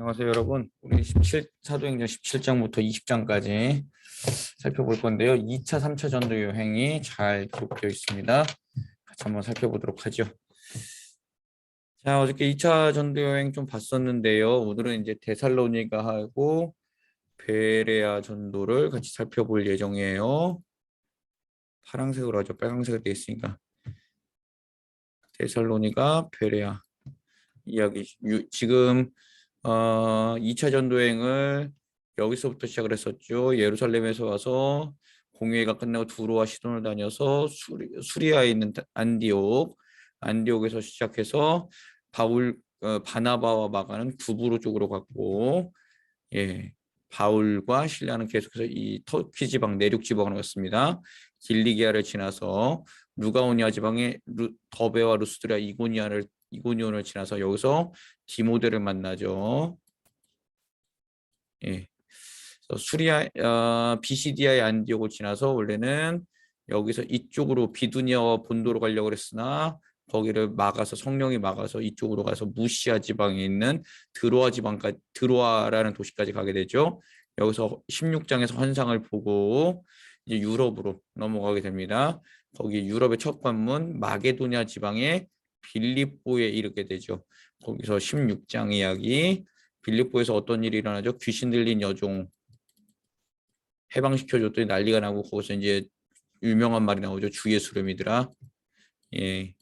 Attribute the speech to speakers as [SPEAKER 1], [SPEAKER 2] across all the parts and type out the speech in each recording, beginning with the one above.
[SPEAKER 1] 안녕하세요, 여러분. 우리 사도행전 17장부터 20장까지 살펴볼 건데요. 2차, 3차 전도 여행이 잘 기록되어 있습니다. 같이 한번 살펴보도록 하죠. 자, 어저께 2차 전도 여행 좀 봤었는데요. 오늘은 이제 데살로니가하고 베레아 전도를 같이 살펴볼 예정이에요. 파란색으로 하죠. 빨간색으로 되어 있으니까. 데살로니가, 베레아 이야기. 지금 2차 전도행을 여기서부터 시작을 했었죠. 예루살렘에서 와서 공회가 끝나고 두로와 시돈을 다녀서 수리아에 있는 안디옥에서 시작해서 바나바와 마가는 구브로 쪽으로 갔고, 예, 바울과 실라는 계속해서 이 터키 지방 내륙 지방으로 갔습니다. 길리기아를 지나서 루가오니아 지방의 더베와 루스드라 이고니온을 지나서 여기서 디모데를 만나죠. 예. 비시디아의 안디옥을 지나서 원래는 여기서 이쪽으로 비두니아와 본도로 가려고 했으나 거기를 막아서 성령이 막아서 이쪽으로 가서 무시아 지방에 있는 드로아라는 도시까지 가게 되죠. 여기서 16장에서 환상을 보고 이제 유럽으로 넘어가게 됩니다. 거기 유럽의 첫 관문 마게도니아 지방의 빌립보에 이르게 되죠. 거기서 16장 이야기, 빌립보에서 어떤 일이 일어나죠? 귀신 들린 여종 해방시켜줬더니 난리가 나고 거기서 이제 유명한 말이 나오죠. 주 예수를 믿으라. 예,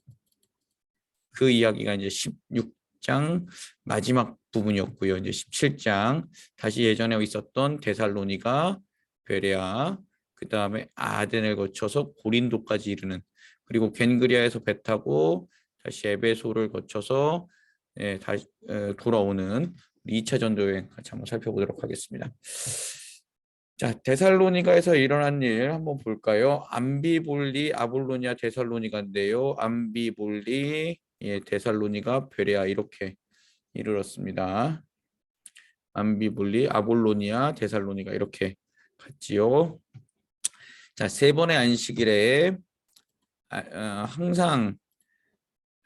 [SPEAKER 1] 그 이야기가 이제 16장 마지막 부분이었고요. 이제 17장 다시 예전에 있었던 데살로니가, 베레아, 그 다음에 아덴을 거쳐서 고린도까지 이르는, 그리고 겐그리아에서 배 타고 다시 에베소를 거쳐서 다시 돌아오는 2차 전도 여행 같이 한번 살펴보도록 하겠습니다. 자, 데살로니가에서 일어난 일 한번 볼까요? 암비볼리, 아볼로니아, 데살로니가인데요. 암비볼리, 데살로니가, 베레아 이렇게 이르렀습니다. 암비볼리, 아볼로니아, 데살로니가 이렇게 갔지요. 자, 세 번의 안식일에 항상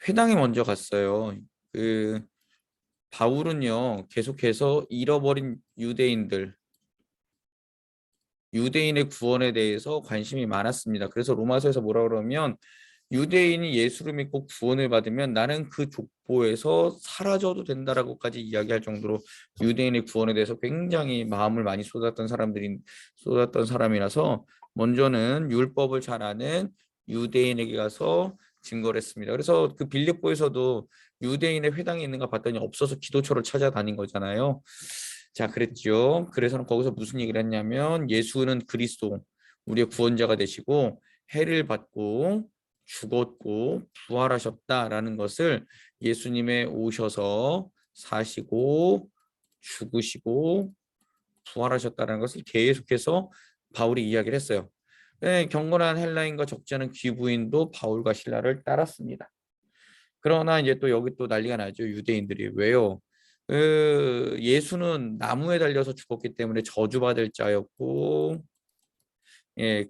[SPEAKER 1] 회당에 먼저 갔어요. 그 바울은요, 계속해서 잃어버린 유대인의 구원에 대해서 관심이 많았습니다. 그래서 로마서에서 뭐라 그러면 유대인이 예수를 믿고 구원을 받으면 나는 그 족보에서 사라져도 된다라고까지 이야기할 정도로 유대인의 구원에 대해서 굉장히 마음을 많이 쏟았던 사람이라서 먼저는 율법을 잘 아는 유대인에게 가서 증거를 했습니다. 그래서 그 빌립보에서도 유대인의 회당이 있는가 봤더니 없어서 기도처를 찾아다닌 거잖아요. 자, 그랬죠. 그래서는 거기서 무슨 얘기를 했냐면 예수는 그리스도, 우리의 구원자가 되시고 해를 받고 죽었고 부활하셨다라는 것을, 예수님의 오셔서 사시고 죽으시고 부활하셨다는 것을 계속해서 바울이 이야기를 했어요. 네, 경건한 헬라인과 적지 않은 귀부인도 바울과 신라를 따랐습니다. 그러나 이제 또 여기 또 난리가 나죠. 유대인들이 왜요? 예수는 나무에 달려서 죽었기 때문에 저주받을 자였고,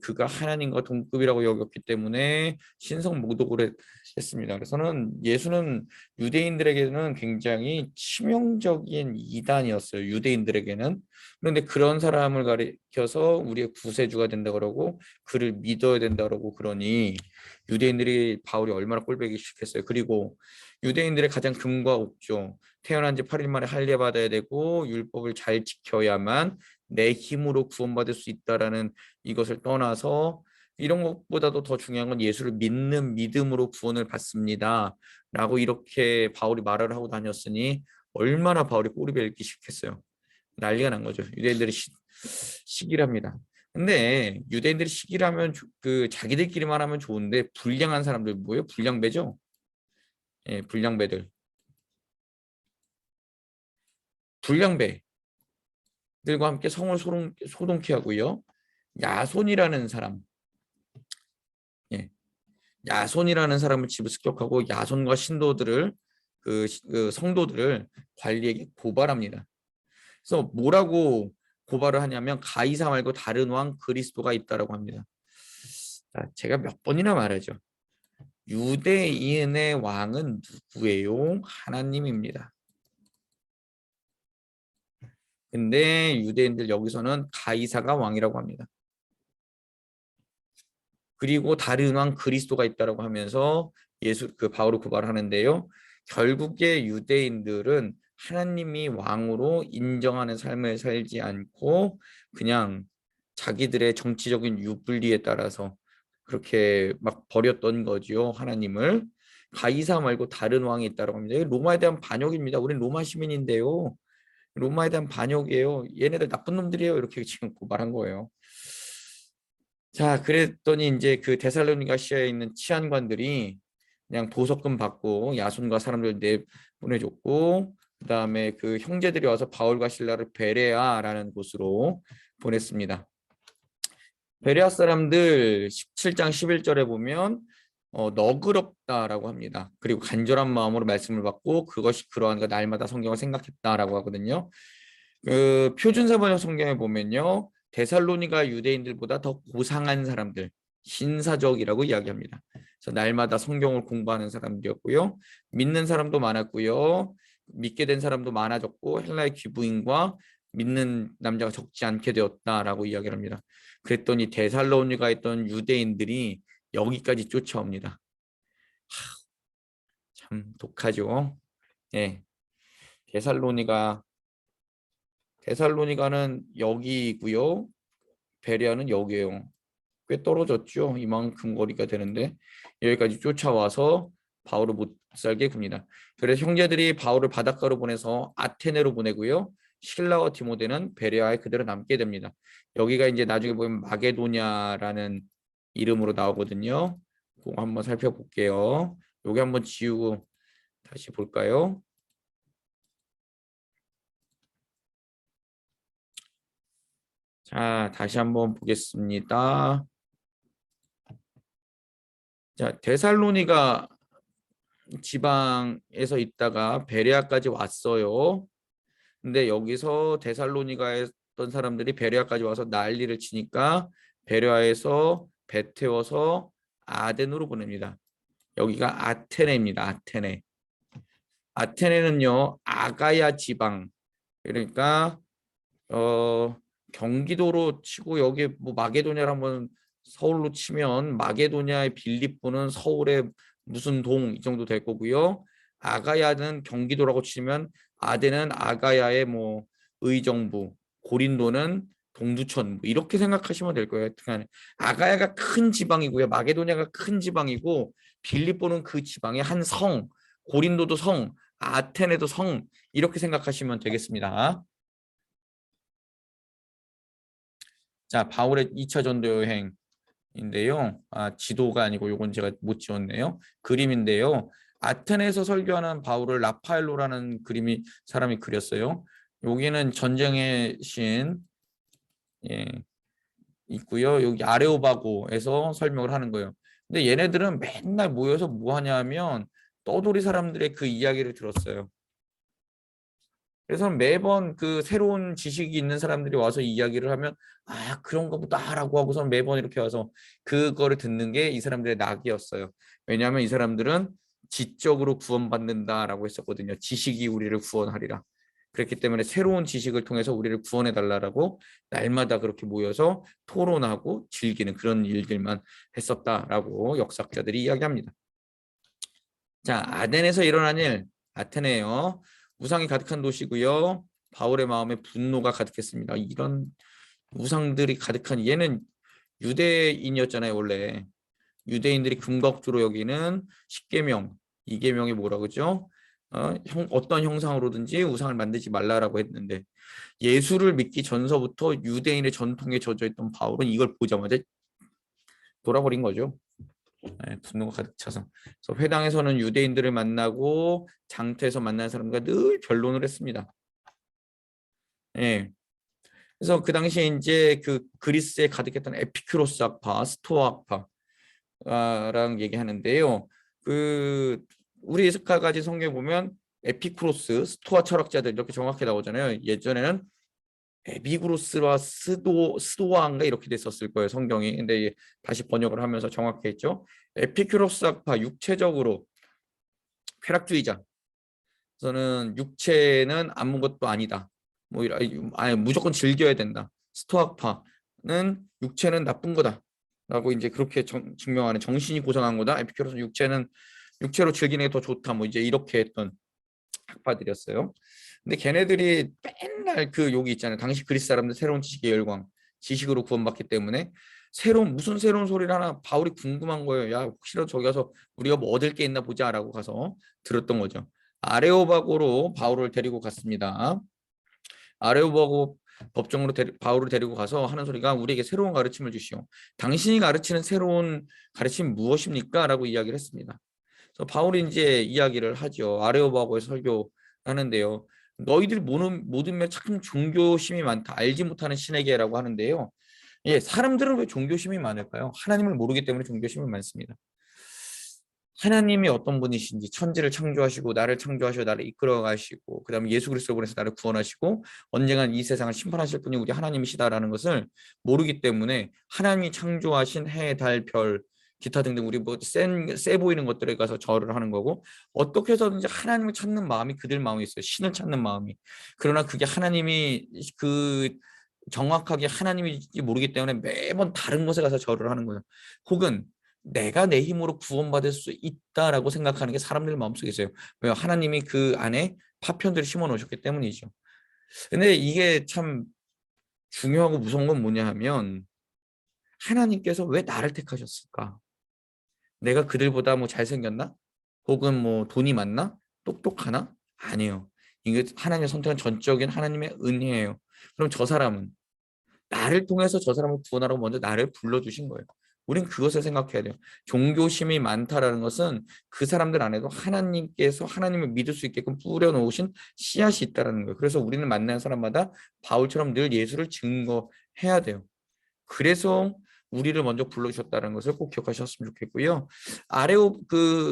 [SPEAKER 1] 그가 하나님과 동급이라고 여겼기 때문에 신성 모독을 했습니다. 그래서는 예수는 유대인들에게는 굉장히 치명적인 이단이었어요. 유대인들에게는. 그런데 그런 사람을 가리켜서 우리의 구세주가 된다 그러고 그를 믿어야 된다 그러고 그러니 유대인들이 바울이 얼마나 꼴보기 싫겠어요. 그리고 유대인들의 가장 금과 옥조, 태어난 지 8일 만에 할례받아야 되고 율법을 잘 지켜야만 내 힘으로 구원받을 수 있다라는 이것을 떠나서 이런 것보다도 더 중요한 건 예수를 믿는 믿음으로 구원을 받습니다. 라고 이렇게 바울이 말을 하고 다녔으니 얼마나 바울이 꼬리배 읽기 싫겠어요. 난리가 난 거죠. 유대인들이 시기를 합니다. 근데 유대인들이 시기를 하면 그 자기들끼리만 하면 좋은데 불량한 사람들 뭐예요? 불량배죠. 예, 불량배들. 불량배들과 함께 성을 소동케 하고요. 야손이라는 사람, 예, 야손이라는 사람을 집을 습격하고 야손과 신도들을 그 성도들을 관리에게 고발합니다. 그래서 뭐라고 고발을 하냐면 가이사 말고 다른 왕 그리스도가 있다라고 합니다. 자, 제가 몇 번이나 말하죠. 유대인의 왕은 누구예요? 하나님입니다. 근데 유대인들 여기서는 가이사가 왕이라고 합니다. 그리고 다른 왕 그리스도가 있다라고 하면서 바울을 고발하는데요. 결국에 유대인들은 하나님이 왕으로 인정하는 삶을 살지 않고 그냥 자기들의 정치적인 유불리에 따라서 그렇게 막 버렸던 거지요. 하나님을. 가이사 말고 다른 왕이 있다고 합니다. 로마에 대한 반역입니다. 우리는 로마 시민인데요. 로마에 대한 반역이에요. 얘네들 나쁜 놈들이에요. 이렇게 지금 고발한 거예요. 자, 그랬더니 이제 그 데살로니가 시아에 있는 치안관들이 그냥 보석금 받고 야손과 사람들 내보내줬고, 그다음에 그 형제들이 와서 바울과 실라를 베레아라는 곳으로 보냈습니다. 베레아 사람들 17장 11절에 보면 너그럽다라고 합니다. 그리고 간절한 마음으로 말씀을 받고 그것이 그러한가 날마다 성경을 생각했다라고 하거든요. 그 표준사번역 성경에 보면요. 데살로니가 유대인들보다 더 고상한 사람들, 신사적이라고 이야기합니다. 그래서 날마다 성경을 공부하는 사람들이었고요. 믿는 사람도 많았고요. 믿게 된 사람도 많아졌고 헬라의 귀부인과 믿는 남자가 적지 않게 되었다라고 이야기를 합니다. 그랬더니 데살로니가에 있던 유대인들이 여기까지 쫓아옵니다. 참 독하죠. 예. 데살로니가는 여기고요. 베레아는 여기예요. 꽤 떨어졌죠. 이만큼 거리가 되는데 여기까지 쫓아와서 바울을 못 살게 굽니다. 그래서 형제들이 바울을 바닷가로 보내서 아테네로 보내고요. 실라와 디모데는 베레아에 그대로 남게 됩니다. 여기가 이제 나중에 보면 마게도냐라는 이름으로 나오거든요. 그거 한번 살펴볼게요. 여기 한번 지우고 다시 볼까요? 자, 다시 한번 보겠습니다. 자, 데살로니가 지방에서 있다가 베레아까지 왔어요. 근데 여기서 데살로니가에 있던 사람들이 베레아까지 와서 난리를 치니까 베레아에서 배 태워서 아덴으로 보냅니다. 여기가 아테네입니다. 아테네. 아테네는요, 아가야 지방. 그러니까 경기도로 치고 여기 뭐 마게도냐를 한번 서울로 치면 마게도냐의 빌립보는 서울의 무슨 동 이 정도 될 거고요. 아가야는 경기도라고 치면 아덴은 아가야의 뭐 의정부, 고린도는 동두천 뭐 이렇게 생각하시면 될 거예요. 아가야가 큰 지방이고요. 마게도냐가 큰 지방이고 빌립보는 그 지방의 한 성, 고린도도 성, 아테네도 성 이렇게 생각하시면 되겠습니다. 자, 바울의 2차 전도 여행인데요. 지도가 아니고 요건 제가 못 지웠네요. 그림인데요. 아테네에서 설교하는 바울을 라파엘로라는 사람이 그렸어요. 여기는 전쟁의 신 예, 있고요. 여기 아레오바고에서 설명을 하는 거예요. 근데 얘네들은 맨날 모여서 뭐 하냐면 떠돌이 사람들의 그 이야기를 들었어요. 그래서 매번 그 새로운 지식이 있는 사람들이 와서 이야기를 하면 그런가 보다라고 하고서 매번 이렇게 와서 그거를 듣는 게 이 사람들의 낙이었어요. 왜냐하면 이 사람들은 지적으로 구원받는다라고 했었거든요. 지식이 우리를 구원하리라. 그렇기 때문에 새로운 지식을 통해서 우리를 구원해 달라고 날마다 그렇게 모여서 토론하고 즐기는 그런 일들만 했었다라고 역사학자들이 이야기합니다. 자, 아덴에서 일어난 일, 아테네요. 우상이 가득한 도시고요. 바울의 마음에 분노가 가득했습니다. 이런 우상들이 가득한 얘는 유대인이었잖아요, 원래. 유대인들이 금각주로 여기는 십계명, 이계명이 뭐라 그러죠? 어떤 형상으로든지 우상을 만들지 말라라고 했는데 예수를 믿기 전서부터 유대인의 전통에 젖어 있던 바울은 이걸 보자마자 돌아버린 거죠. 분노가 가득 차서. 그래서 회당에서는 유대인들을 만나고 장터에서 만나는 사람과 늘 변론을 했습니다. 예. 그래서 그 당시에 이제 그 그리스에 가득했던 에피큐로스 학파, 스토아 학파랑 얘기하는데요. 그 우리 예스카가지 성경에 보면 에피쿠로스, 스토아 철학자들 이렇게 정확히 나오잖아요. 예전에는 에비구로스와 스도아인가 이렇게 됐었을 거예요, 성경이. 근데 다시 번역을 하면서 정확히 했죠. 에피큐로스 학파, 육체적으로 쾌락주의자. 저는 육체는 아무것도 아니다. 뭐 아니 무조건 즐겨야 된다. 스토아파는 육체는 나쁜 거다라고 이제 그렇게 증명하는 정신이 고상한 거다. 에피큐로스는 육체는 육체로 즐기는 게 더 좋다. 뭐 이제 이렇게 했던 학파들이었어요. 근데 걔네들이 맨날 그 욕이 있잖아요. 당시 그리스 사람들 새로운 지식의 열광, 지식으로 구원받기 때문에 무슨 새로운 소리를 하나 바울이 궁금한 거예요. 야, 혹시라도 저기 가서 우리가 뭐 얻을 게 있나 보자라고 가서 들었던 거죠. 아레오바고로 바울을 데리고 갔습니다. 아레오바고 법정으로 바울을 데리고 가서 하는 소리가 우리에게 새로운 가르침을 주시오. 당신이 가르치는 새로운 가르침이 무엇입니까? 라고 이야기를 했습니다. 그래서 바울이 이제 이야기를 하죠. 아레오바고에 설교하는데요. 너희들이 모든 면 참 종교심이 많다. 알지 못하는 신에게라고 하는데요. 예, 사람들은 왜 종교심이 많을까요? 하나님을 모르기 때문에 종교심이 많습니다. 하나님이 어떤 분이신지 천지를 창조하시고 나를 창조하시고 나를 이끌어 가시고 그다음에 예수 그리스도 보내서 나를 구원하시고 언젠간 이 세상을 심판하실 분이 우리 하나님이시다라는 것을 모르기 때문에 하나님이 창조하신 해, 달, 별 기타 등등 우리 뭐 세 보이는 것들에 가서 절을 하는 거고 어떻게 해서든지 하나님을 찾는 마음이 그들 마음에 있어요. 신을 찾는 마음이. 그러나 그게 하나님이 정확하게 하나님인지 모르기 때문에 매번 다른 곳에 가서 절을 하는 거예요. 혹은 내가 내 힘으로 구원받을 수 있다라고 생각하는 게 사람들 마음속에 있어요. 왜요? 하나님이 그 안에 파편들을 심어 놓으셨기 때문이죠. 근데 이게 참 중요하고 무서운 건 뭐냐 하면 하나님께서 왜 나를 택하셨을까? 내가 그들보다 뭐 잘생겼나? 혹은 뭐 돈이 많나? 똑똑하나? 아니에요. 이게 하나님의 선택은 전적인 하나님의 은혜예요. 그럼 저 사람은 나를 통해서 저 사람을 구원하라고 먼저 나를 불러주신 거예요. 우린 그것을 생각해야 돼요. 종교심이 많다라는 것은 그 사람들 안에도 하나님께서 하나님을 믿을 수 있게끔 뿌려놓으신 씨앗이 있다는 거예요. 그래서 우리는 만나는 사람마다 바울처럼 늘 예수를 증거해야 돼요. 그래서 우리를 먼저 불러주셨다는 것을 꼭 기억하셨으면 좋겠고요.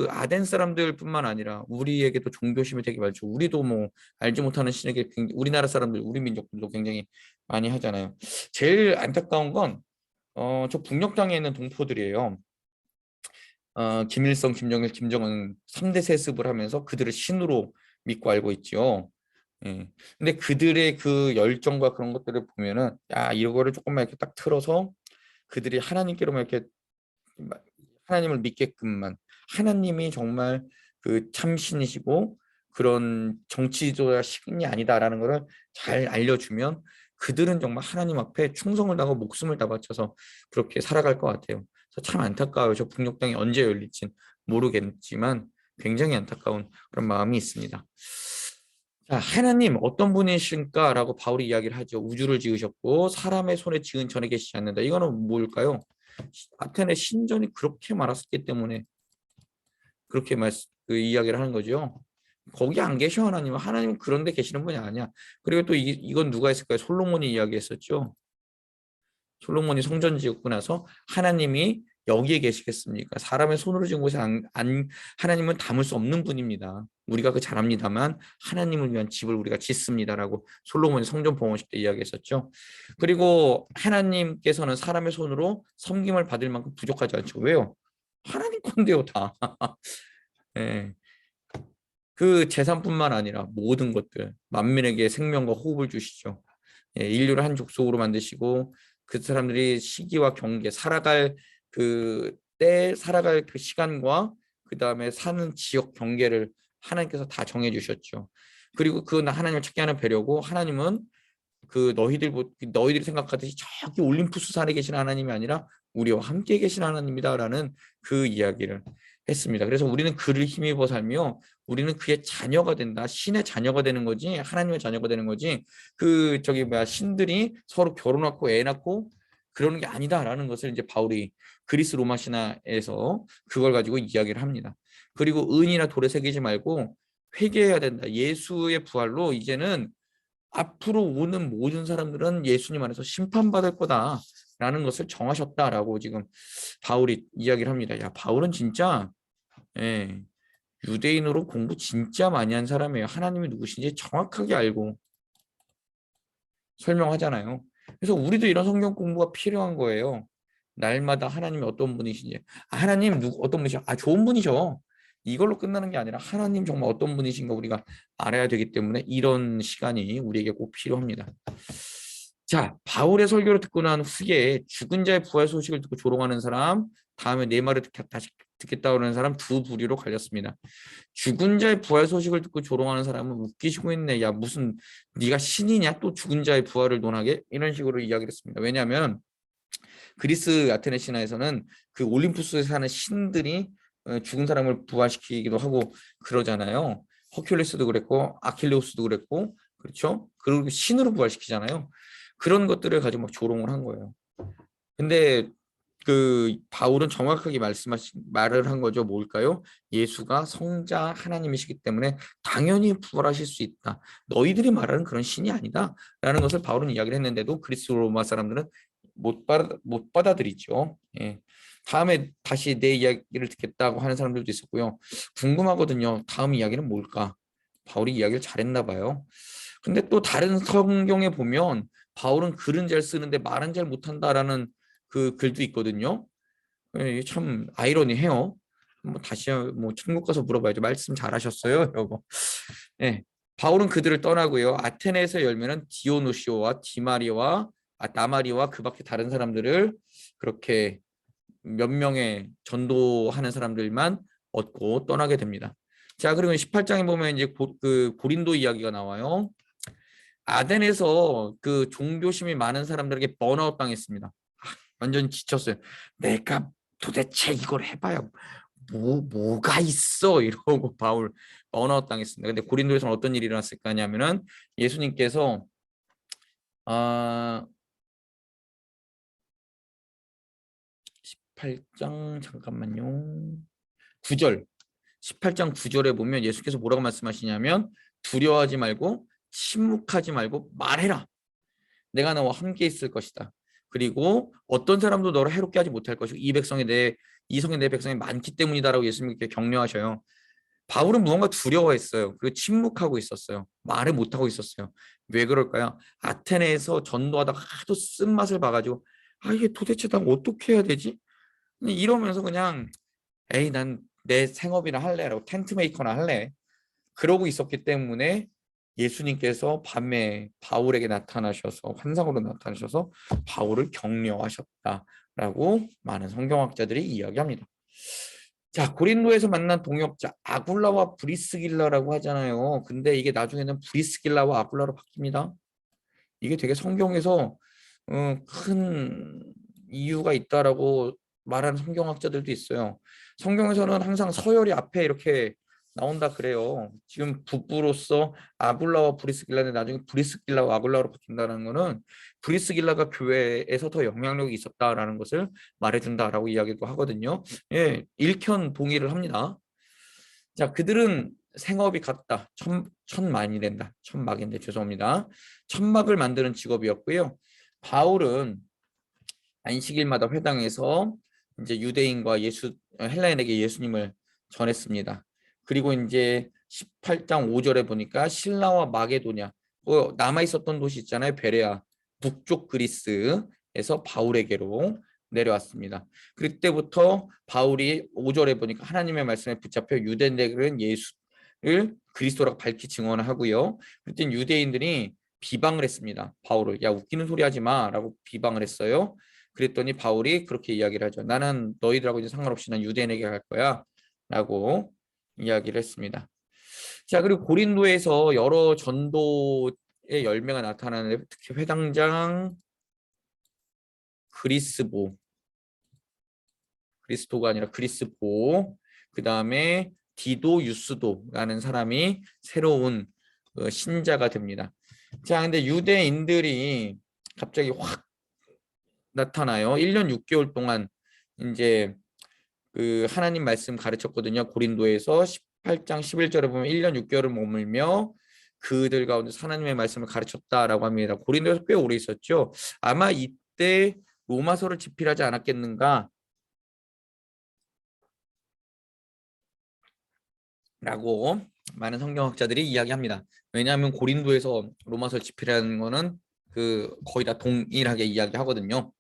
[SPEAKER 1] 아덴 사람들뿐만 아니라 우리에게도 종교심이 되게 많죠. 우리도 뭐 알지 못하는 신에게 우리나라 사람들, 우리 민족들도 굉장히 많이 하잖아요. 제일 안타까운 건 저 북녘 땅에 있는 동포들이에요. 김일성, 김정일, 김정은 3대 세습을 하면서 그들을 신으로 믿고 알고 있죠. 예. 근데 그들의 그 열정과 그런 것들을 보면은 야 이거를 조금만 이렇게 딱 틀어서 그들이 하나님께로만 이렇게 하나님을 믿게끔만 하나님이 정말 그 참신이시고 그런 정치조야 신이 아니다라는 것을 잘 알려주면 그들은 정말 하나님 앞에 충성을 다하고 목숨을 다 바쳐서 그렇게 살아갈 것 같아요. 그래서 참 안타까워요. 저 북녘땅이 언제 열릴진 모르겠지만 굉장히 안타까운 그런 마음이 있습니다. 자, 하나님 어떤 분이신가라고 바울이 이야기를 하죠. 우주를 지으셨고 사람의 손에 지은 전에 계시지 않는다. 이거는 뭘까요? 아테네 신전이 그렇게 많았기 때문에 그렇게 그 이야기를 하는 거죠. 거기 안 계셔 하나님은. 하나님은 그런 데 계시는 분이 아니야. 그리고 또 이건 누가 했을까요? 솔로몬이 이야기했었죠. 솔로몬이 성전 지었고 나서 하나님이 여기에 계시겠습니까? 사람의 손으로 지은 곳에 하나님은 담을 수 없는 분입니다. 우리가 그 잘합니다만 하나님을 위한 집을 우리가 짓습니다라고 솔로몬이 성전 봉헌식 때 이야기했었죠. 그리고 하나님께서는 사람의 손으로 섬김을 받을 만큼 부족하지 않죠. 왜요? 하나님 건데요, 다. 예. 그 재산뿐만 아니라 모든 것들 만민에게 생명과 호흡을 주시죠. 예, 인류를 한 족속으로 만드시고 그 사람들이 시기와 경계 살아갈 살아갈 그 시간과 그 다음에 사는 지역 경계를 하나님께서 다 정해 주셨죠. 그리고 그 하나님을 찾게 하는 배려고 하나님은 너희들이 생각하듯이 저기 올림푸스 산에 계신 하나님이 아니라 우리와 함께 계신 하나님이다라는 그 이야기를 했습니다. 그래서 우리는 그를 힘입어 살며 우리는 그의 자녀가 된다. 신의 자녀가 되는 거지 하나님의 자녀가 되는 거지 신들이 서로 결혼하고 애 낳고 그러는 게 아니다라는 것을 이제 바울이 그리스 로마 신화에서 그걸 가지고 이야기를 합니다. 그리고 은이나 돌에 새기지 말고 회개해야 된다. 예수의 부활로 이제는 앞으로 오는 모든 사람들은 예수님 안에서 심판받을 거다라는 것을 정하셨다라고 지금 바울이 이야기를 합니다. 야, 바울은 진짜 예, 유대인으로 공부 진짜 많이 한 사람이에요. 하나님이 누구신지 정확하게 알고 설명하잖아요. 그래서 우리도 이런 성경 공부가 필요한 거예요. 날마다 하나님이 어떤 분이신지. 하나님 어떤 분이셔? 좋은 분이셔. 이걸로 끝나는 게 아니라 하나님 정말 어떤 분이신가 우리가 알아야 되기 때문에 이런 시간이 우리에게 꼭 필요합니다. 자, 바울의 설교를 듣고 난 후에 죽은 자의 부활 소식을 듣고 조롱하는 사람, 다음에 내 말을 다시 듣겠다 그러는 사람 두 부류로 갈렸습니다. 죽은 자의 부활 소식을 듣고 조롱하는 사람은 웃기시고 있네. 야, 무슨 네가 신이냐? 또 죽은 자의 부활을 논하게? 이런 식으로 이야기를 했습니다. 왜냐하면 그리스 아테네 신화에서는 그 올림푸스에 사는 신들이 죽은 사람을 부활시키기도 하고 그러잖아요. 허큘레스도 그랬고 아킬레우스도 그랬고 그렇죠? 그리고 신으로 부활시키잖아요. 그런 것들을 가지고 막 조롱을 한 거예요. 근데 그 바울은 정확하게 말을 한 거죠. 뭘까요? 예수가 성자 하나님이시기 때문에 당연히 부활하실 수 있다. 너희들이 말하는 그런 신이 아니다. 라는 것을 바울은 이야기를 했는데도 그리스 로마 사람들은 못 받아들이죠. 예. 다음에 다시 내 이야기를 듣겠다고 하는 사람들도 있었고요. 궁금하거든요. 다음 이야기는 뭘까? 바울이 이야기를 잘했나 봐요. 근데 또 다른 성경에 보면 바울은 글은 잘 쓰는데 말은 잘 못한다라는 그 글도 있거든요. 예, 참 아이러니해요. 뭐 다시 뭐 천국 가서 물어봐야죠. 말씀 잘하셨어요, 여보. 예, 바울은 그들을 떠나고요. 아테네에서 열매는 디오노시오와 디마리와 나마리와 그밖에 다른 사람들을 그렇게 몇 명의 전도하는 사람들만 얻고 떠나게 됩니다. 자, 그리고 18장에 보면 이제 그 고린도 이야기가 나와요. 아덴에서 그 종교심이 많은 사람들에게 번아웃 당했습니다. 완전 지쳤어요. 내가 도대체 이걸 해봐야 뭐가 있어 이러고 바울 번아웃 당했습니다. 근데 고린도에서는 어떤 일이 일어났을까 하냐면은 예수님께서 18장 잠깐만요. 9절 18장 9절에 보면 예수께서 뭐라고 말씀하시냐면 두려워하지 말고 침묵하지 말고 말해라. 내가 너와 함께 있을 것이다. 그리고 어떤 사람도 너를 해롭게 하지 못할 것이고 이 성에 내 백성이 많기 때문이다라고 예수님께 격려하셔요. 바울은 무언가 두려워했어요. 그리고 침묵하고 있었어요. 말을 못하고 있었어요. 왜 그럴까요? 아테네에서 전도하다가 하도 쓴맛을 봐가지고 이게 도대체 난 어떻게 해야 되지? 이러면서 그냥 에이 난 내 생업이나 할래라고 텐트 메이커나 할래. 그러고 있었기 때문에 예수님께서 밤에 바울에게 나타나셔서 환상으로 나타나셔서 바울을 격려하셨다라고 많은 성경학자들이 이야기합니다. 자, 고린도에서 만난 동역자 아굴라와 브리스길라라고 하잖아요. 근데 이게 나중에는 브리스길라와 아굴라로 바뀝니다. 이게 되게 성경에서 큰 이유가 있다라고 말하는 성경학자들도 있어요. 성경에서는 항상 서열이 앞에 이렇게 나온다 그래요. 지금 부부로서 아굴라와 브리스길라는 나중에 브리스길라와 아굴라로 바뀐다는 거는 브리스길라가 교회에서 더 영향력이 있었다라는 것을 말해준다라고 이야기도 하거든요. 예, 일견 동의를 합니다. 자, 그들은 생업이 같다. 천만이 된다. 천막인데 죄송합니다. 천막을 만드는 직업이었고요. 바울은 안식일마다 회당에서 이제 유대인과 헬라인에게 예수님을 전했습니다. 그리고 이제 18장 5절에 보니까 신라와 마게도냐, 남아 있었던 도시 있잖아요. 베레아, 북쪽 그리스에서 바울에게로 내려왔습니다. 그때부터 바울이 5절에 보니까 하나님의 말씀에 붙잡혀 유대인들은 예수를 그리스도라고 밝히 증언을 하고요. 그때 유대인들이 비방을 했습니다. 바울을 야 웃기는 소리 하지 마라고 비방을 했어요. 그랬더니 바울이 그렇게 이야기를 하죠. 나는 너희들하고 이제 상관없이 난 유대인에게 갈 거야 라고 이야기를 했습니다. 자, 그리고 고린도에서 여러 전도의 열매가 나타나는데 특히 회당장 그리스도가 아니라 그리스보, 그 다음에 디도 유스도라는 사람이 새로운 신자가 됩니다. 자, 근데 유대인들이 갑자기 확 나타나요. 1년 6개월 동안 이제 그 하나님 말씀 가르쳤거든요. 고린도에서 18장 11절에 보면 1년 6개월을 머물며 그들 가운데 하나님의 말씀을 가르쳤다라고 합니다. 고린도에서 꽤 오래 있었죠. 아마 이때 로마서를 집필하지 않았겠는가 라고 많은 성경학자들이 이야기합니다. 왜냐하면 고린도에서 로마서를 집필하는 거는 그 거의 다 동일하게 이야기하거든요.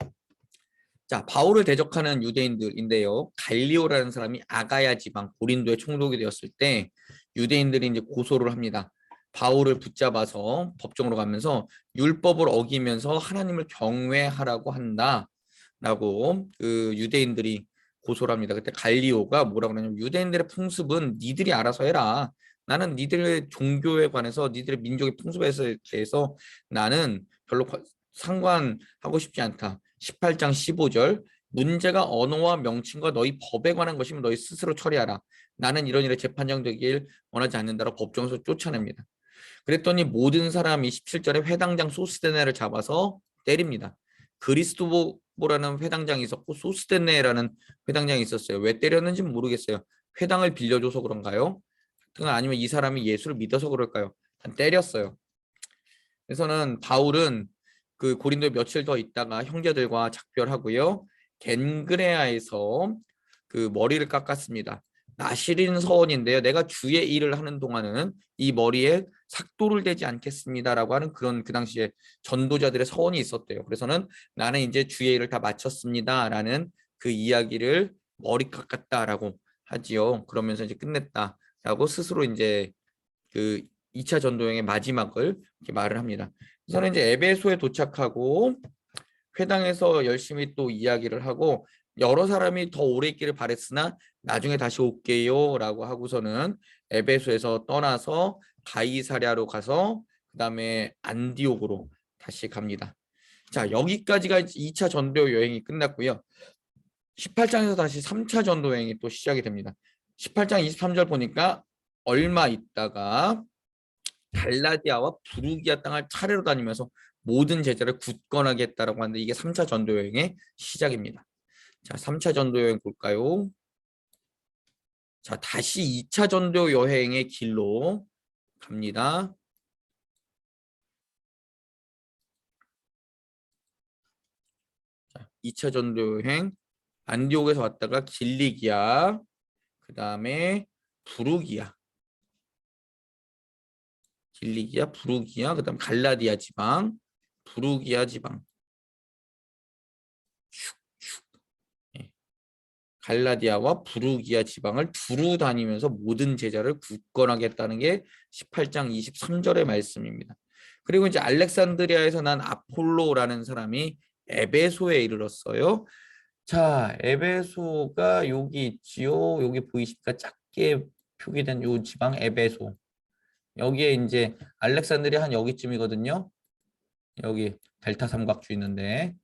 [SPEAKER 1] 자, 바울을 대적하는 유대인들인데요. 갈리오라는 사람이 아가야 지방 고린도에 총독이 되었을 때 유대인들이 이제 고소를 합니다. 바울을 붙잡아서 법정으로 가면서 율법을 어기면서 하나님을 경외하라고 한다라고 그 유대인들이 고소를 합니다. 그때 갈리오가 뭐라고 그러냐면 유대인들의 풍습은 니들이 알아서 해라. 나는 니들의 종교에 관해서 니들의 민족의 풍습에 대해서 나는 별로 상관하고 싶지 않다. 18장 15절 문제가 언어와 명칭과 너희 법에 관한 것이면 너희 스스로 처리하라. 나는 이런 일에 재판장 되길 원하지 않는다라고 법정에서 쫓아냅니다. 그랬더니 모든 사람이 17절에 회당장 소스데네를 잡아서 때립니다. 그리스도보라는 회당장이 있었고 소스데네라는 회당장이 있었어요. 왜 때렸는지 모르겠어요. 회당을 빌려줘서 그런가요? 아니면 이 사람이 예수를 믿어서 그럴까요? 때렸어요. 그래서는 바울은 그 고린도에 며칠 더 있다가 형제들과 작별하고요. 겐그레아에서 그 머리를 깎았습니다. 나시린 서원인데요. 내가 주의 일을 하는 동안은 이 머리에 삭도를 대지 않겠습니다라고 하는 그런 그 당시에 전도자들의 서원이 있었대요. 그래서는 나는 이제 주의 일을 다 마쳤습니다라는 그 이야기를 머리 깎았다라고 하지요. 그러면서 이제 끝냈다라고 스스로 이제 그 2차 전도여행의 마지막을 이렇게 말을 합니다. 저는 이제 에베소에 도착하고 회당에서 열심히 또 이야기를 하고 여러 사람이 더 오래 있기를 바랬으나 나중에 다시 올게요라고 하고서는 에베소에서 떠나서 가이사랴로 가서 그다음에 안디옥으로 다시 갑니다. 자, 여기까지가 2차 전도 여행이 끝났고요. 18장에서 다시 3차 전도 여행이 또 시작이 됩니다. 18장 23절 보니까 얼마 있다가 갈라디아와 부르기아 땅을 차례로 다니면서 모든 제자를 굳건하게 했다라고 하는데 이게 3차 전도 여행의 시작입니다. 자, 3차 전도 여행 볼까요? 자, 다시 2차 전도 여행의 길로 갑니다. 자, 2차 전도 여행 안디옥에서 왔다가 길리기아, 그 다음에 부르기아, 부르기아, 그 다음 갈라디아 지방, 부르기아 지방. 갈라디아와 부르기아 지방을 두루 다니면서 모든 제자를 굳건하게 했다는 게 18장 23절의 말씀입니다. 그리고 이제 알렉산드리아에서 난 아폴로라는 사람이 에베소에 이르렀어요. 자, 에베소가 여기 있지요. 여기 보이십니까? 작게 표기된 요 지방 에베소. 여기에 이제 알렉산드리아 한 여기쯤이거든요. 여기 델타 삼각주 있는데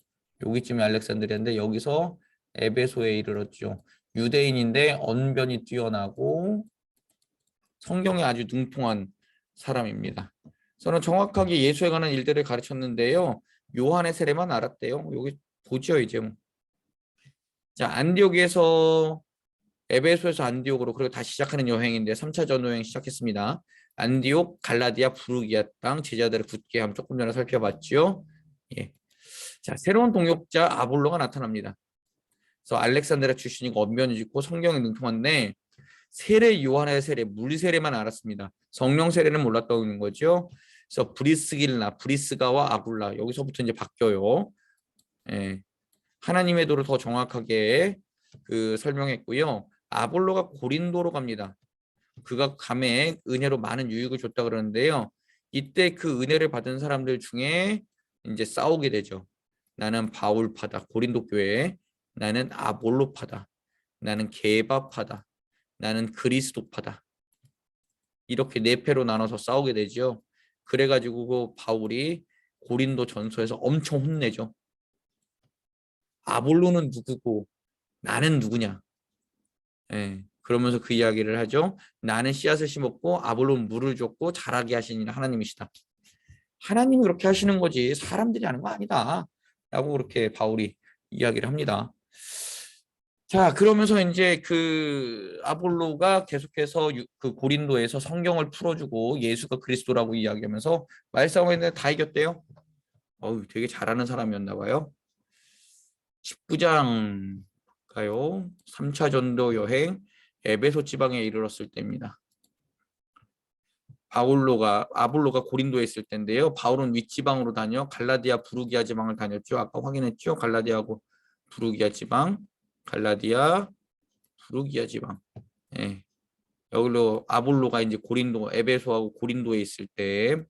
[SPEAKER 1] 여기쯤이 알렉산드리아인데 여기서 에베소에 이르렀죠. 유대인인데 언변이 뛰어나고 성경에 아주 능통한 사람입니다. 저는 정확하게 예수에 관한 일들을 가르쳤는데요. 요한의 세례만 알았대요. 여기 보죠 이제. 자, 안디옥에서 에베소에서 안디옥으로 그리고 다시 시작하는 여행인데 3차 전도여행 시작했습니다. 안디옥, 갈라디아, 부르기아 땅 제자들을 굳게 함 조금 전에 살펴봤죠. 예. 자, 새로운 동역자 아볼로가 나타납니다. 그래서 알렉산드리아 출신이고 언변이 있고 성경에 능통한데 세례 요한의 세례 물 세례만 알았습니다. 성령 세례는 몰랐다는 거죠. 그래서 브리스길라, 브리스가와 아굴라 여기서부터 이제 바뀌어요. 예. 하나님의 도를 더 정확하게 그 설명했고요. 아볼로가 고린도로 갑니다. 그가 감에 은혜로 많은 유익을 줬다 그러는데요. 이때 그 은혜를 받은 사람들 중에 이제 싸우게 되죠. 나는 바울파다. 고린도 교회에 나는 아볼로파다. 나는 게바파다. 나는 그리스도파다. 이렇게 네 패로 나눠서 싸우게 되죠. 그래가지고 그 바울이 고린도 전서에서 엄청 혼내죠. 아볼로는 누구고 나는 누구냐. 예, 그러면서 그 이야기를 하죠. 나는 씨앗을 심었고 아볼로는 물을 줬고 자라게 하시는 하나님이시다. 하나님이 그렇게 하시는 거지 사람들이 하는 거 아니다. 라고 그렇게 바울이 이야기를 합니다. 자, 그러면서 이제 그 아볼로가 계속해서 그 고린도에서 성경을 풀어주고 예수가 그리스도라고 이야기하면서 말싸움했는데 다 이겼대요. 어우, 되게 잘하는 사람이었나 봐요. 19장 가요. 3차 전도 여행 에베소 지방에 이르렀을 때입니다. 아볼로가 고린도에 있을 때인데요. 바울은 윗지방으로 다녀 갈라디아 부르기아 지방을 다녔죠. 아까 확인했죠. 갈라디아하고 부르기아 지방, 갈라디아, 부르기아 지방. 예. 여기로 아볼로가 이제 고린도, 에베소하고 고린도에 있을 때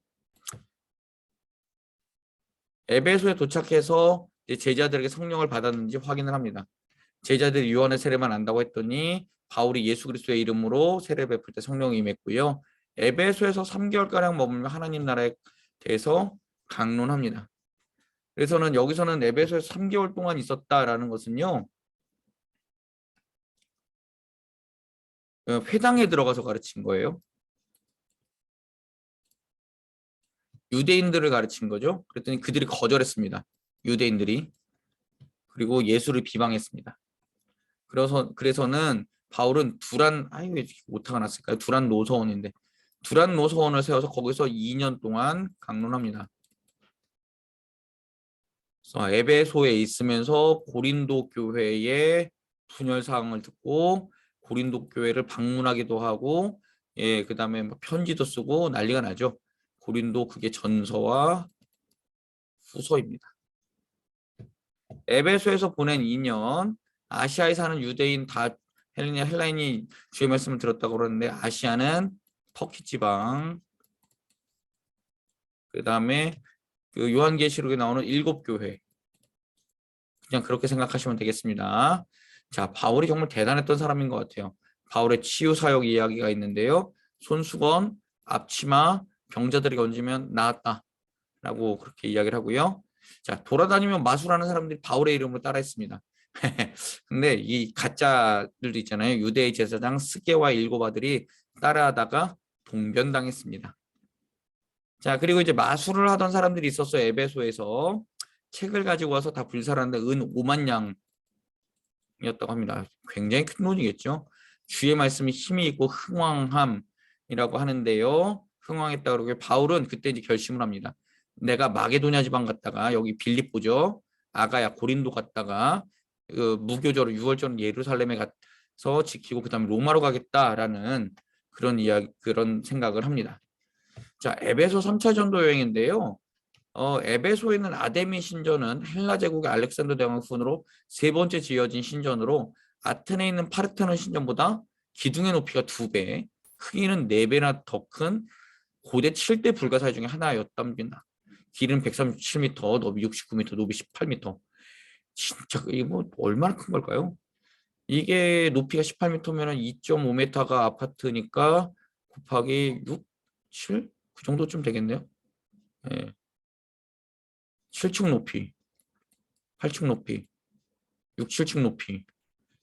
[SPEAKER 1] 에베소에 도착해서 이제 제자들에게 성령을 받았는지 확인을 합니다. 제자들이 요한의 세례만 안다고 했더니 바울이 예수 그리스도의 이름으로 세례 베풀 때 성령이 임했고요. 에베소에서 3개월가량 머물며 하나님 나라에 대해서 강론합니다. 그래서는 여기서는 에베소에서 3개월 동안 있었다라는 것은요. 회당에 들어가서 가르친 거예요. 유대인들을 가르친 거죠. 그랬더니 그들이 거절했습니다. 유대인들이. 그리고 예수를 비방했습니다. 그래서는 바울은 왜 오타가 났을까요? 두란 노서원인데 두란 노서원을 세워서 거기서 2년 동안 강론합니다. 그래서 에베소에 있으면서 고린도 교회의 분열 사항을 듣고 고린도 교회를 방문하기도 하고, 예, 그다음에 뭐 편지도 쓰고 난리가 나죠. 고린도 그게 전서와 후서입니다. 에베소에서 보낸 2년, 아시아에 사는 유대인 다 헬라인이 주의 말씀을 들었다고 그러는데 아시아는 터키 지방, 그다음에 그 요한계시록에 나오는 7교회, 그냥 그렇게 생각하시면 되겠습니다. 자, 바울이 정말 대단했던 사람인 것 같아요. 바울의 치유 사역 이야기가 있는데요. 손수건, 앞치마, 병자들에게 얹으면 나았다라고 그렇게 이야기를 하고요. 자, 돌아다니며 마술하는 사람들이 바울의 이름으로 따라했습니다. 근데 이 가짜들도 있잖아요. 유대의 제사장 스게와 7아들이 따라하다가 동변당했습니다. 자, 그리고 이제 마술을 하던 사람들이 있었어요. 에베소에서 책을 가지고 와서 다 불살하는데 은 5만 양이었다고 합니다. 굉장히 큰 돈이겠죠. 주의 말씀이 힘이 있고 흥왕함이라고 하는데요. 흥왕했다 그러고 바울은 그때 이제 결심을 합니다. 내가 마게도냐 지방 갔다가 여기 빌립보죠. 아가야 고린도 갔다가 그 무교절 6월절 예루살렘에 가서 지키고 그다음에 로마로 가겠다라는 그런 이야기, 그런 생각을 합니다. 자, 에베소 3차 전도 여행인데요. 에베소에 있는 아데미 신전은 헬라 제국의 알렉산더 대왕 후으로 3번째 지어진 신전으로 아테네에 있는 파르테논 신전보다 기둥의 높이가 2배, 크기는 4배나 더 큰 고대 7대 불가사의 중에 하나였답니다. 길은 137m, 너비 69m, 높이 18m. 진짜 이게 뭐 얼마나 큰 걸까요? 이게 높이가 18m면 2.5m가 아파트니까 곱하기 6, 7? 그 정도쯤 되겠네요. 예. 7층 높이, 8층 높이, 6, 7층 높이.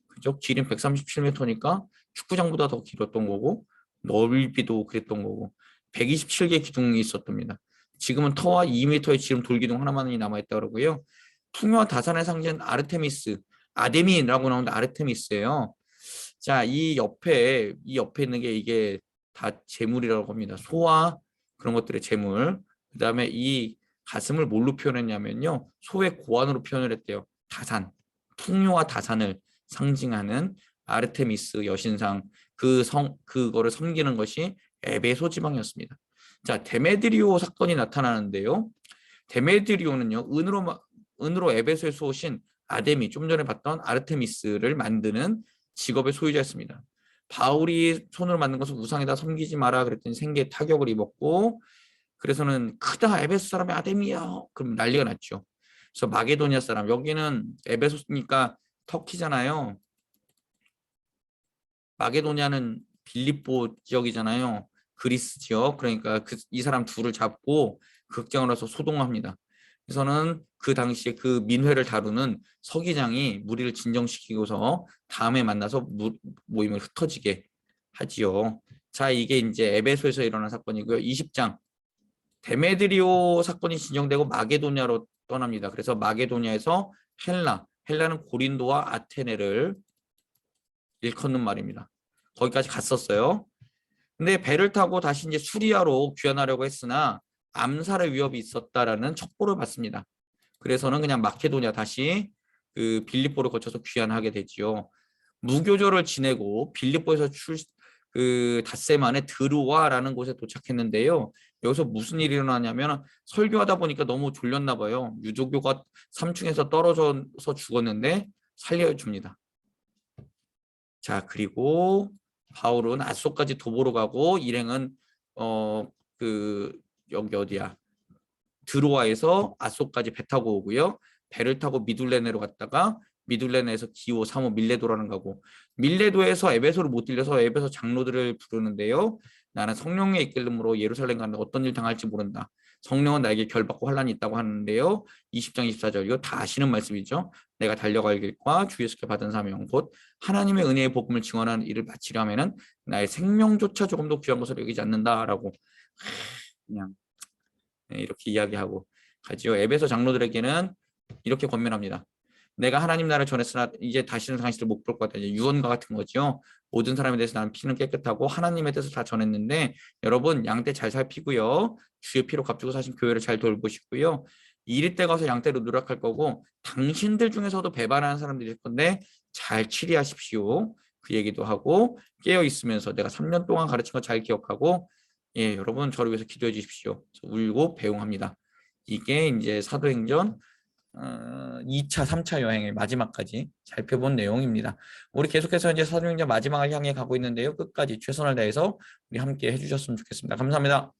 [SPEAKER 1] 그죠? 길이는 137m니까 축구장보다 더 길었던 거고 넓이도 그랬던 거고 127개 기둥이 있었답니다. 지금은 터와 2m의 지름 돌기둥 하나만이 남아있다 그러고요. 풍요와 다산의 상징 아르테미스, 아데미라고 나오는데 아르테미스예요. 자, 이 옆에 있는 게 이게 다 재물이라고 합니다. 소와 그런 것들의 재물. 그다음에 이 가슴을 뭘로 표현했냐면요. 소의 고환으로 표현을 했대요. 다산. 풍요와 다산을 상징하는 아르테미스 여신상 그거를 섬기는 것이 에베소 지방이었습니다. 자, 데메드리오 사건이 나타나는데요. 데메드리오는요. 은으로 에베소에 쏘신 아데미, 좀 전에 봤던 아르테미스를 만드는 직업의 소유자였습니다. 바울이 손으로 만든 것은 우상에다 섬기지 마라 그랬더니 생계에 타격을 입었고, 그래서는 크다 에베소 사람의 아데미야 그럼 난리가 났죠. 그래서 마게도니아 사람, 여기는 에베소니까 터키잖아요. 마게도니아는 빌립보 지역이잖아요. 그리스 지역. 그러니까 이 사람 둘을 잡고 극장을 와서 소동합니다. 그래서는 그 당시에 그 민회를 다루는 서기장이 무리를 진정시키고서 다음에 만나서 모임을 흩어지게 하지요. 자, 이게 이제 에베소에서 일어난 사건이고요. 20장 데메드리오 사건이 진정되고 마게도니아로 떠납니다. 그래서 마게도니아에서 헬라는 고린도와 아테네를 일컫는 말입니다. 거기까지 갔었어요. 근데 배를 타고 다시 이제 수리아로 귀환하려고 했으나 암살의 위협이 있었다라는 첩보를 받습니다. 그래서는 그냥 마케도니아 다시 그 빌립보를 거쳐서 귀환하게 되지요. 무교절을 지내고 빌립보에서 닷새 만에 드루아라는 곳에 도착했는데요. 여기서 무슨 일이 일어나냐면 설교하다 보니까 너무 졸렸나 봐요. 유조교가 3층에서 떨어져서 죽었는데 살려줍니다. 자, 그리고 바울은 아소까지 도보로 가고 일행은 그 여기 어디야? 드로아에서 아소까지 배 타고 오고요. 배를 타고 미둘레네로 갔다가 미둘레네에서 기오, 사모, 밀레도라는 가고 밀레도에서 에베소를 못 들려서 에베소 장로들을 부르는데요. 나는 성령의 이끌림으로 예루살렘 가는데 어떤 일 당할지 모른다. 성령은 나에게 결받고 환란이 있다고 하는데요. 20장 24절 이거 다 아시는 말씀이죠. 내가 달려갈 길과 주 예수께 받은 사명 곧 하나님의 은혜의 복음을 증언하는 일을 마치려 하면은 나의 생명조차 조금 더 귀한 것으로 여기지 않는다라고 그냥 이렇게 이야기하고 가지요. 에베소 장로들에게는 이렇게 권면합니다. 내가 하나님 나라를 전했으나 이제 다시는 당신을 못 볼 것 같다. 이제 유언과 같은 거죠. 모든 사람에 대해서 나는 피는 깨끗하고 하나님의 뜻을 다 전했는데 여러분 양떼 잘 살피고요. 주의 피로 값주고 사신 교회를 잘 돌보시고요. 이리 때 가서 양떼로 누락할 거고 당신들 중에서도 배반하는 사람들이 있을 건데 잘 치리하십시오. 그 얘기도 하고 깨어 있으면서 내가 3년 동안 가르친 거 잘 기억하고 예, 여러분 저를 위해서 기도해 주십시오. 울고 배웅합니다. 이게 이제 사도행전 2차, 3차 여행의 마지막까지 살펴본 내용입니다. 우리 계속해서 이제 사도행전 마지막을 향해 가고 있는데요. 끝까지 최선을 다해서 우리 함께 해주셨으면 좋겠습니다. 감사합니다.